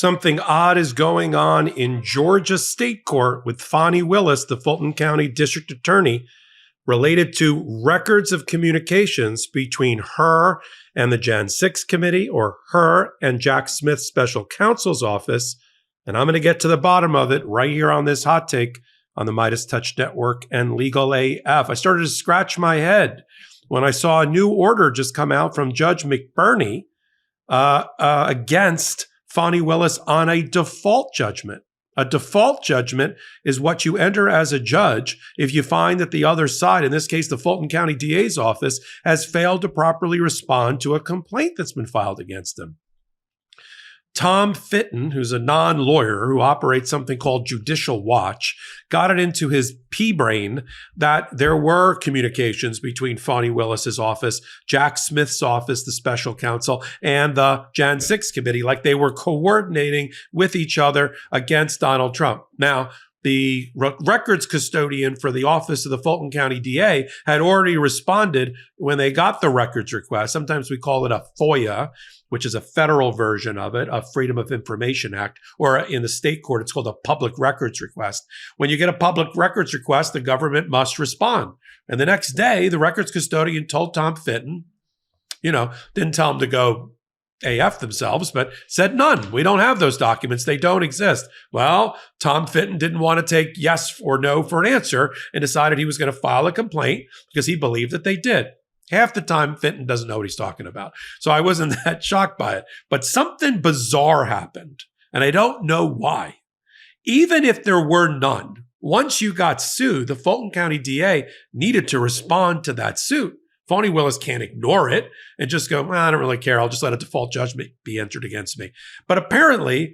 Something odd is going on in Georgia State Court with Fani Willis, the Fulton County District Attorney, related to records of communications between her and the Jan 6 Committee, or her and Jack Smith's special counsel's office. And I'm going to get to the bottom of it right here on this hot take on the MeidasTouch Network and Legal AF. I started to scratch my head when I saw a new order just come out from Judge McBurney against Fani Willis on a default judgment. A default judgment is what you enter as a judge if you find that the other side, in this case, the Fulton County DA's office, has failed to properly respond to a complaint that's been filed against them. Tom Fitton, who's a non-lawyer who operates something called Judicial Watch, got it into his pea-brain that there were communications between Fani Willis's office, Jack Smith's office, the special counsel, and the Jan 6 Committee, like they were coordinating with each other against Donald Trump. Now, the records custodian for the office of the Fulton County DA had already responded when they got the records request. Sometimes we call it a FOIA, which is a federal version of it, a Freedom of Information Act, or in the state court, it's called a public records request. When you get a public records request, the government must respond. And the next day, the records custodian told Tom Fitton, didn't tell him to go AF themselves, but said none. We don't have those documents. They don't exist. Well, Tom Fitton didn't want to take yes or no for an answer and decided he was going to file a complaint because he believed that they did. Half the time, Fitton doesn't know what he's talking about. So I wasn't that shocked by it. But something bizarre happened, and I don't know why. Even if there were none, once you got sued, the Fulton County DA needed to respond to that suit. Fani Willis can't ignore it and just go, well, I don't really care. I'll just let a default judgment be entered against me. But apparently,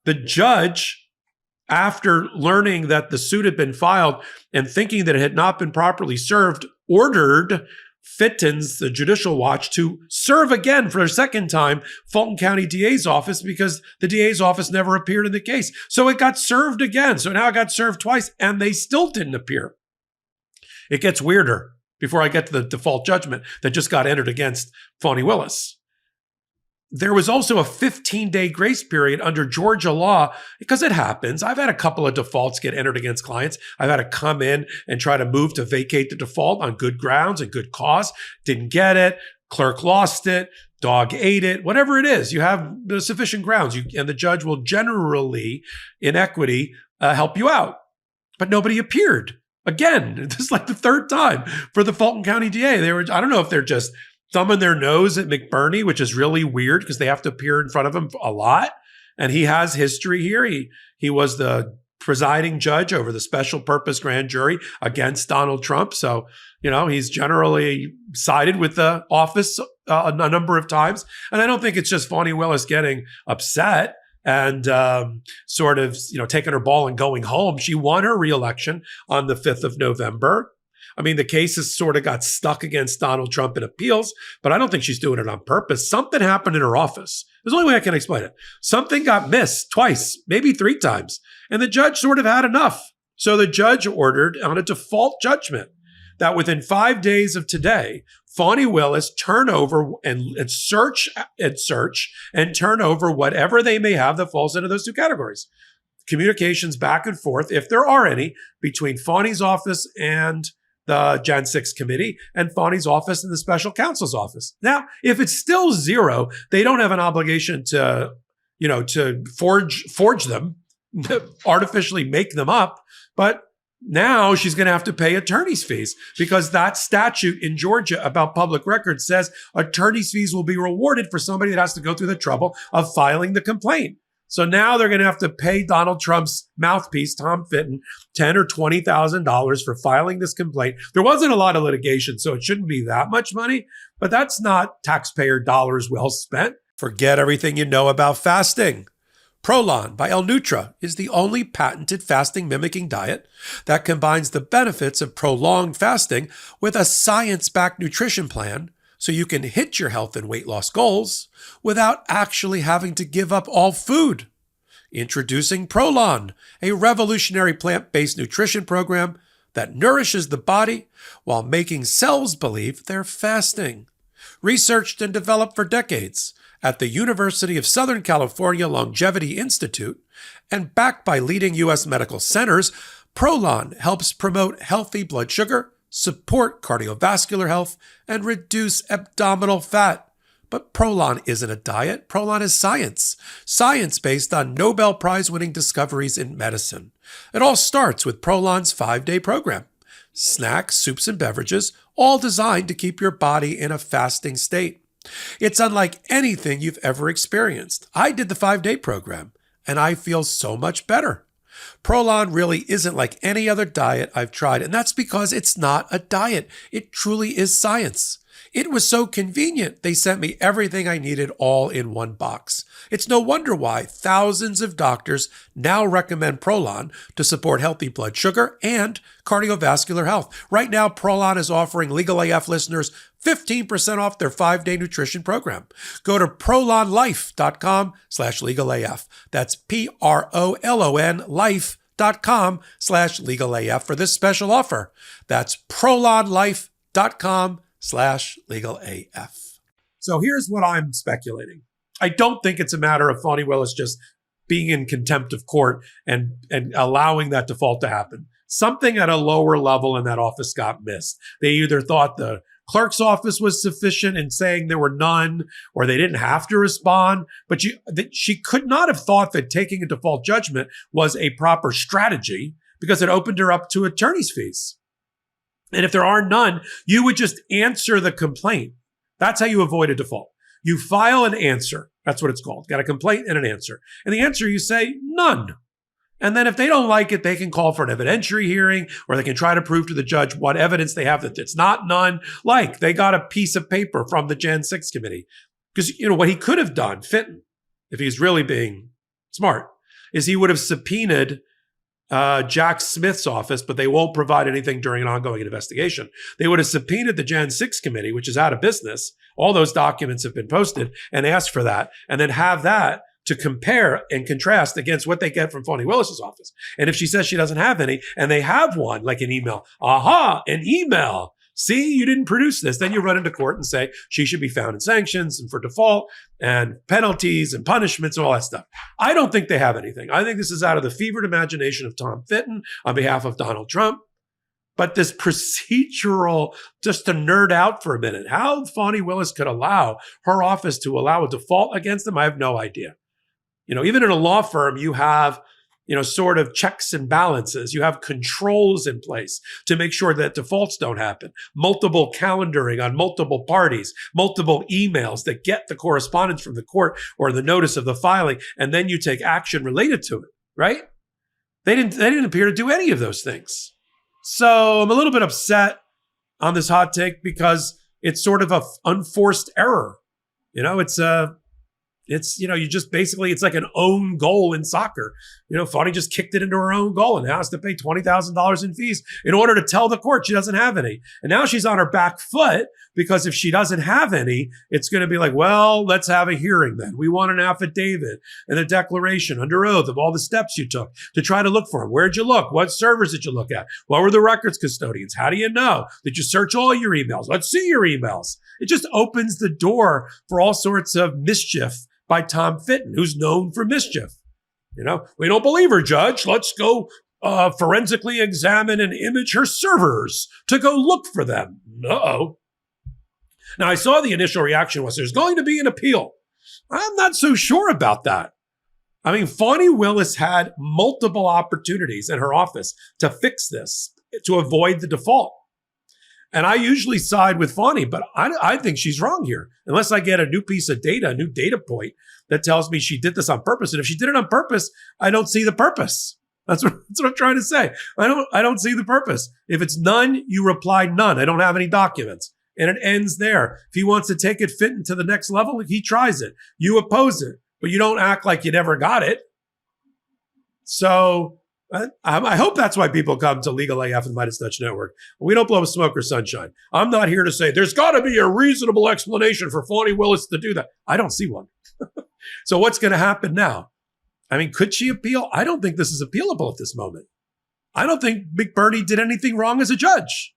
the judge, after learning that the suit had been filed and thinking that it had not been properly served, ordered Fitton's, the Judicial Watch, to serve again for a second time Fulton County DA's office because the DA's office never appeared in the case. So it got served again. So now it got served twice and they still didn't appear. It gets weirder before I get to the default judgment that just got entered against Fani Willis. There was also a 15-day grace period under Georgia law because it happens. I've had a couple of defaults get entered against clients. I've had to come in and try to move to vacate the default on good grounds and good cause. Didn't get it. Clerk lost it. Dog ate it. Whatever it is, you have sufficient grounds. And the judge will generally, in equity, help you out. But nobody appeared. Again, this is like the third time for the Fulton County DA. I don't know if they're just thumbing their nose at McBurney, which is really weird because they have to appear in front of him a lot. And he has history here. He was the presiding judge over the special purpose grand jury against Donald Trump. So, he's generally sided with the office a number of times. And I don't think it's just Fani Willis getting upset and taking her ball and going home. She won her reelection on the 5th of November. I mean, the case has sort of got stuck against Donald Trump in appeals, but I don't think she's doing it on purpose. Something happened in her office. There's the only way I can explain it. Something got missed twice, maybe 3 times, and the judge sort of had enough. So the judge ordered on a default judgment that within 5 days of today, Fani Willis turn over and search and turn over whatever they may have that falls into those 2 categories. Communications back and forth, if there are any, between Fani's office and the Jan 6 Committee and Fani's office and the special counsel's office. Now, if it's still 0, they don't have an obligation to forge them, artificially make them up, but now she's going to have to pay attorney's fees because that statute in Georgia about public records says attorney's fees will be rewarded for somebody that has to go through the trouble of filing the complaint. So now they're going to have to pay Donald Trump's mouthpiece, Tom Fitton, $10,000 or $20,000 for filing this complaint. There wasn't a lot of litigation, so it shouldn't be that much money, but that's not taxpayer dollars well spent. Forget everything you know about fasting. Prolon by L-Nutra is the only patented fasting mimicking diet that combines the benefits of prolonged fasting with a science-backed nutrition plan so you can hit your health and weight loss goals without actually having to give up all food. Introducing Prolon, a revolutionary plant-based nutrition program that nourishes the body while making cells believe they're fasting. Researched and developed for decades at the University of Southern California Longevity Institute and backed by leading U.S. medical centers, Prolon helps promote healthy blood sugar, support cardiovascular health, and reduce abdominal fat. But Prolon isn't a diet. Prolon is science. Science based on Nobel Prize-winning discoveries in medicine. It all starts with Prolon's 5-day program. Snacks, soups, and beverages, all designed to keep your body in a fasting state. It's unlike anything you've ever experienced. I did the 5-day program, and I feel so much better. Prolon really isn't like any other diet I've tried, and that's because it's not a diet. It truly is science. It was so convenient, they sent me everything I needed all in one box. It's no wonder why thousands of doctors now recommend Prolon to support healthy blood sugar and cardiovascular health. Right now, Prolon is offering Legal AF listeners 15% off their 5-day nutrition program. Go to prolonlife.com/legalaf. That's PROLON life.com/legalaf for this special offer. That's prolonlife.com/legalaf. So here's what I'm speculating. I don't think it's a matter of Fani Willis just being in contempt of court and allowing that default to happen. Something at a lower level in that office got missed. They either thought the clerk's office was sufficient in saying there were none, or they didn't have to respond. But she could not have thought that taking a default judgment was a proper strategy because it opened her up to attorney's fees. And if there are none, you would just answer the complaint. That's how you avoid a default. You file an answer. That's what it's called. Got a complaint and an answer. And the answer, you say none. And then if they don't like it, they can call for an evidentiary hearing, or they can try to prove to the judge what evidence they have that it's not none. Like they got a piece of paper from the Jan 6 committee. Because, what he could have done, Fitton, if he's really being smart, is he would have subpoenaed Jack Smith's office, but they won't provide anything during an ongoing investigation. They would have subpoenaed the Jan 6 committee, which is out of business. All those documents have been posted, and asked for that, and then have that to compare and contrast against what they get from Fani Willis's office. And if she says she doesn't have any, and they have one, like an email, an email. See, you didn't produce this. Then you run into court and say she should be found in sanctions and for default and penalties and punishments and all that stuff. I don't think they have anything. I think this is out of the fevered imagination of Tom Fitton on behalf of Donald Trump. But this procedural, just to nerd out for a minute, how Fani Willis could allow her office to allow a default against them, I have no idea. Even in a law firm, you have, sort of checks and balances. You have controls in place to make sure that defaults don't happen. Multiple calendaring on multiple parties, multiple emails that get the correspondence from the court or the notice of the filing, and then you take action related to it, right? They didn't appear to do any of those things. So I'm a little bit upset on this hot take because it's sort of an unforced error. You just basically, it's like an own goal in soccer. Fani just kicked it into her own goal and now has to pay $20,000 in fees in order to tell the court she doesn't have any. And now she's on her back foot because if she doesn't have any, it's going to be like, well, let's have a hearing then. We want an affidavit and a declaration under oath of all the steps you took to try to look for them. Where'd you look? What servers did you look at? What were the records custodians? How do you know? Did you search all your emails? Let's see your emails. It just opens the door for all sorts of mischief by Tom Fitton, who's known for mischief. We don't believe her, Judge. Let's go forensically examine and image her servers to go look for them. Uh-oh. Now, I saw the initial reaction was there's going to be an appeal. I'm not so sure about that. Fani Willis had multiple opportunities in her office to fix this, to avoid the default. And I usually side with Fani, but I think she's wrong here. Unless I get a new piece of data, a new data point that tells me she did this on purpose. And if she did it on purpose, I don't see the purpose. That's what I'm trying to say. I don't see the purpose. If it's none, you reply none. I don't have any documents. And it ends there. If he wants to take it Fitton to the next level, he tries it. You oppose it, but you don't act like you never got it. So I hope that's why people come to Legal AF and MeidasTouch Network. We don't blow smoke or sunshine. I'm not here to say there's got to be a reasonable explanation for Fani Willis to do that. I don't see one. So what's going to happen now? Could she appeal? I don't think this is appealable at this moment. I don't think Big Bernie did anything wrong as a judge.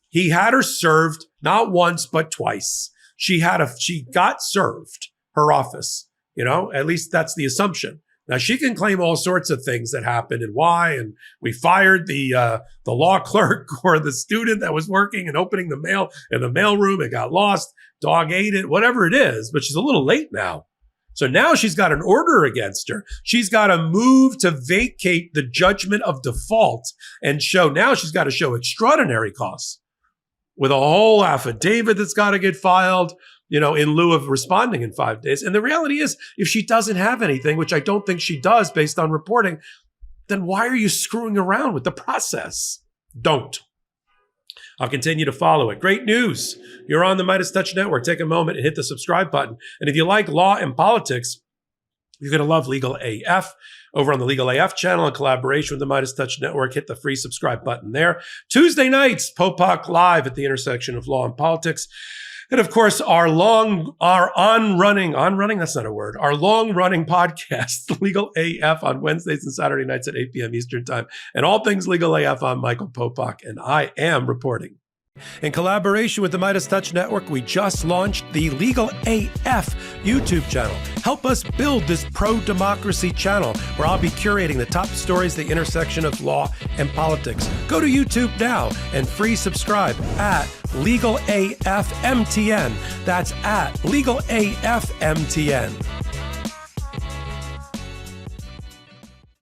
He had her served not once, but twice. She got served her office. At least that's the assumption. Now, she can claim all sorts of things that happened and why, and we fired the law clerk or the student that was working and opening the mail in the mailroom. It got lost. Dog ate it, whatever it is, but she's a little late now. So now she's got an order against her. She's got to move to vacate the judgment of default and now she's got to show extraordinary costs with a whole affidavit that's got to get filed, in lieu of responding in 5 days. And the reality is, if she doesn't have anything, which I don't think she does based on reporting, then why are you screwing around with the process? Don't. I'll continue to follow it. Great news. You're on the MeidasTouch Network. Take a moment and hit the subscribe button. And if you like law and politics, you're going to love Legal AF. Over on the Legal AF channel in collaboration with the MeidasTouch Network, hit the free subscribe button there. Tuesday nights, Popok Live at the intersection of law and politics. And of course, our long-running podcast, Legal AF, on Wednesdays and Saturday nights at 8 p.m. Eastern Time. And all things Legal AF, I'm Michael Popok, and I am reporting. In collaboration with the MeidasTouch Network, we just launched the Legal AF YouTube channel. Help us build this pro-democracy channel where I'll be curating the top stories, the intersection of law and politics. Go to YouTube now and free subscribe at Legal AF MTN. That's at Legal AF MTN.